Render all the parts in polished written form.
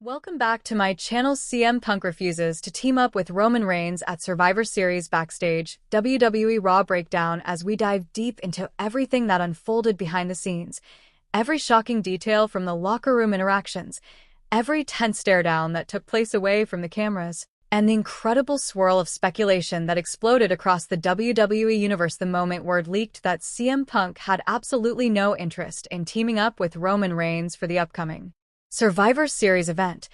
Welcome back to my channel. CM Punk refuses to team up with Roman Reigns at Survivor Series Backstage, WWE Raw breakdown as we dive deep into everything that unfolded behind the scenes. Every shocking detail from the locker room interactions, every tense stare-down that took place away from the cameras, and the incredible swirl of speculation that exploded across the WWE universe the moment word leaked that CM Punk had absolutely no interest in teaming up with Roman Reigns for the upcoming Survivor Series event,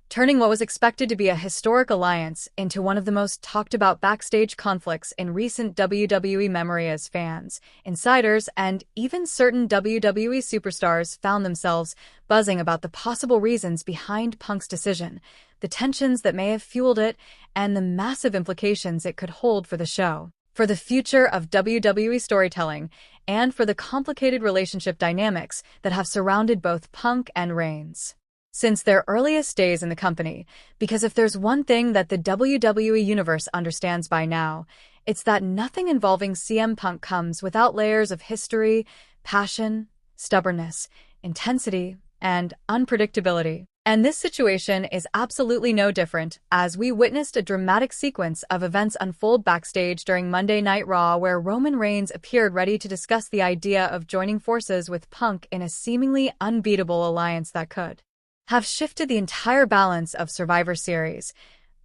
turning what was expected to be a historic alliance into one of the most talked-about backstage conflicts in recent WWE memory as fans, insiders, and even certain WWE superstars found themselves buzzing about the possible reasons behind Punk's decision, the tensions that may have fueled it, and the massive implications it could hold for the show, for the future of WWE storytelling, and for the complicated relationship dynamics that have surrounded both Punk and Reigns since their earliest days in the company. Because if there's one thing that the WWE universe understands by now, it's that nothing involving CM Punk comes without layers of history, passion, stubbornness, intensity, and unpredictability. And this situation is absolutely no different, as we witnessed a dramatic sequence of events unfold backstage during Monday Night Raw where Roman Reigns appeared ready to discuss the idea of joining forces with Punk in a seemingly unbeatable alliance that could have shifted the entire balance of Survivor Series,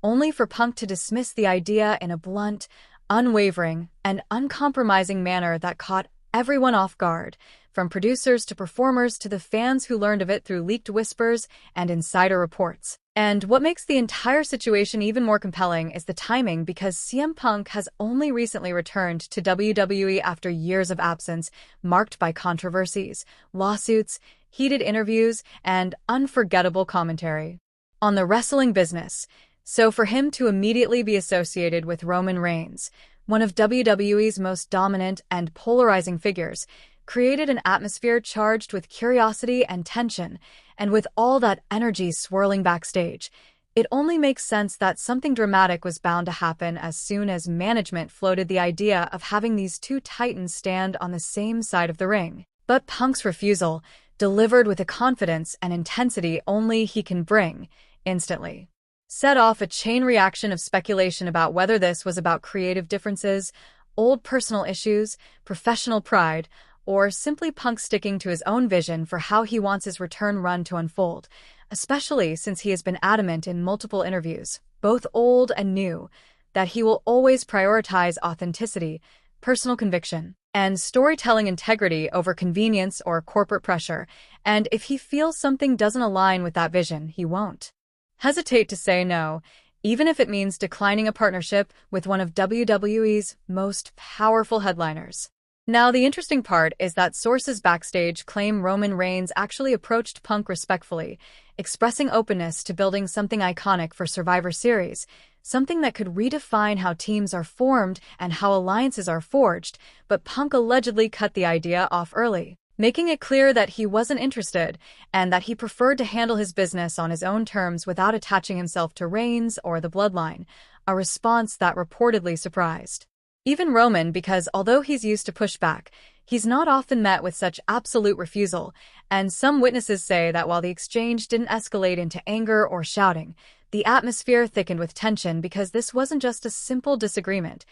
only for Punk to dismiss the idea in a blunt, unwavering, and uncompromising manner that caught everyone off guard, from producers to performers to the fans who learned of it through leaked whispers and insider reports. And what makes the entire situation even more compelling is the timing, because CM Punk has only recently returned to WWE after years of absence, marked by controversies, lawsuits, heated interviews, and unforgettable commentary on the wrestling business. So for him to immediately be associated with Roman Reigns, one of WWE's most dominant and polarizing figures, created an atmosphere charged with curiosity and tension, and with all that energy swirling backstage, it only makes sense that something dramatic was bound to happen as soon as management floated the idea of having these two titans stand on the same side of the ring. But Punk's refusal, delivered with a confidence and intensity only he can bring, instantly set off a chain reaction of speculation about whether this was about creative differences, old personal issues, professional pride, or simply Punk sticking to his own vision for how he wants his return run to unfold, especially since he has been adamant in multiple interviews, both old and new, that he will always prioritize authenticity, personal conviction, and storytelling integrity over convenience or corporate pressure, and if he feels something doesn't align with that vision, he won't hesitate to say no, even if it means declining a partnership with one of WWE's most powerful headliners. Now, the interesting part is that sources backstage claim Roman Reigns actually approached Punk respectfully, expressing openness to building something iconic for Survivor Series, something that could redefine how teams are formed and how alliances are forged, but Punk allegedly cut the idea off early, making it clear that he wasn't interested and that he preferred to handle his business on his own terms without attaching himself to Reigns or the bloodline, a response that reportedly surprised even Roman, because although he's used to pushback, he's not often met with such absolute refusal, and some witnesses say that while the exchange didn't escalate into anger or shouting, the atmosphere thickened with tension because this wasn't just a simple disagreement.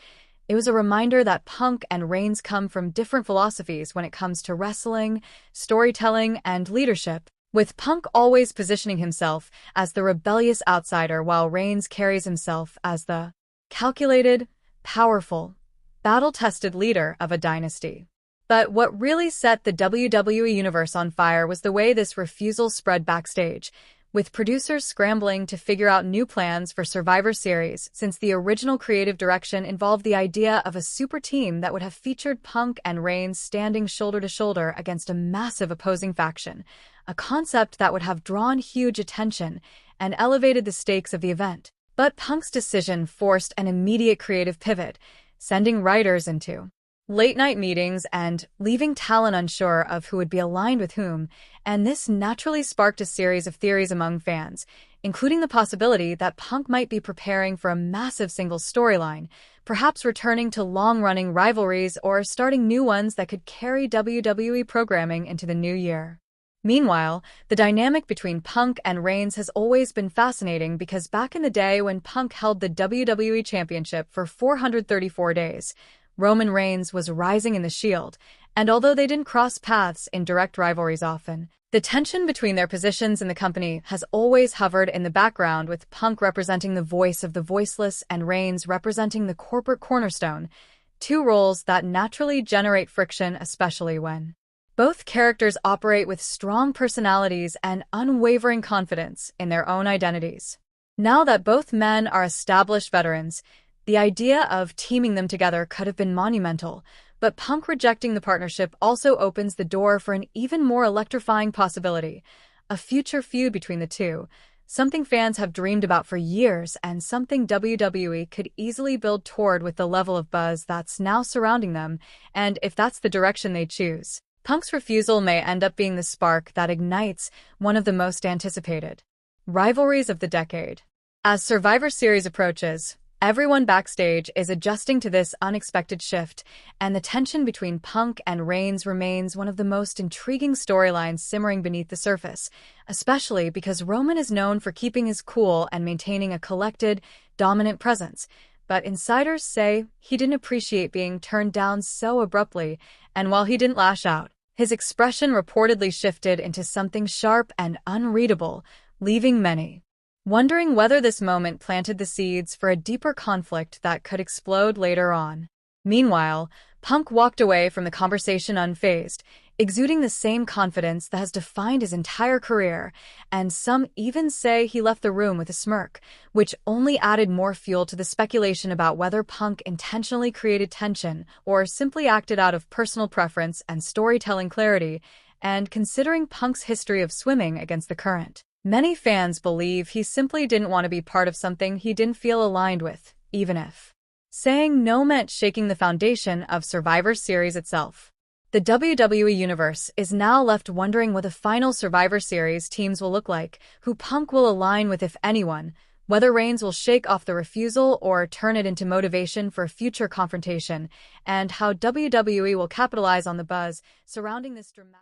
It was a reminder that Punk and Reigns come from different philosophies when it comes to wrestling, storytelling, and leadership, with Punk always positioning himself as the rebellious outsider while Reigns carries himself as the calculated, powerful, battle-tested leader of a dynasty. But what really set the WWE universe on fire was the way this refusal spread backstage, with producers scrambling to figure out new plans for Survivor Series since the original creative direction involved the idea of a super team that would have featured Punk and Reigns standing shoulder to shoulder against a massive opposing faction, a concept that would have drawn huge attention and elevated the stakes of the event. But Punk's decision forced an immediate creative pivot, sending writers into late-night meetings and leaving talent unsure of who would be aligned with whom, and this naturally sparked a series of theories among fans, including the possibility that Punk might be preparing for a massive single storyline, perhaps returning to long-running rivalries or starting new ones that could carry WWE programming into the new year. Meanwhile, the dynamic between Punk and Reigns has always been fascinating because back in the day when Punk held the WWE Championship for 434 days, Roman Reigns was rising in the Shield, and although they didn't cross paths in direct rivalries often, the tension between their positions in the company has always hovered in the background, with Punk representing the voice of the voiceless and Reigns representing the corporate cornerstone, two roles that naturally generate friction, especially when both characters operate with strong personalities and unwavering confidence in their own identities. Now that both men are established veterans, the idea of teaming them together could have been monumental, but Punk rejecting the partnership also opens the door for an even more electrifying possibility, a future feud between the two, something fans have dreamed about for years and something WWE could easily build toward with the level of buzz that's now surrounding them, and if that's the direction they choose, Punk's refusal may end up being the spark that ignites one of the most anticipated rivalries of the decade. As Survivor Series approaches, everyone backstage is adjusting to this unexpected shift, and the tension between Punk and Reigns remains one of the most intriguing storylines simmering beneath the surface, especially because Roman is known for keeping his cool and maintaining a collected, dominant presence. But insiders say he didn't appreciate being turned down so abruptly, and while he didn't lash out, his expression reportedly shifted into something sharp and unreadable, leaving many wondering whether this moment planted the seeds for a deeper conflict that could explode later on. Meanwhile, Punk walked away from the conversation unfazed, exuding the same confidence that has defined his entire career, and some even say he left the room with a smirk, which only added more fuel to the speculation about whether Punk intentionally created tension or simply acted out of personal preference and storytelling clarity. And considering Punk's history of swimming against the current, many fans believe he simply didn't want to be part of something he didn't feel aligned with, even if saying no meant shaking the foundation of Survivor Series itself. The WWE Universe is now left wondering what the final Survivor Series teams will look like, who Punk will align with if anyone, whether Reigns will shake off the refusal or turn it into motivation for a future confrontation, and how WWE will capitalize on the buzz surrounding this dramatic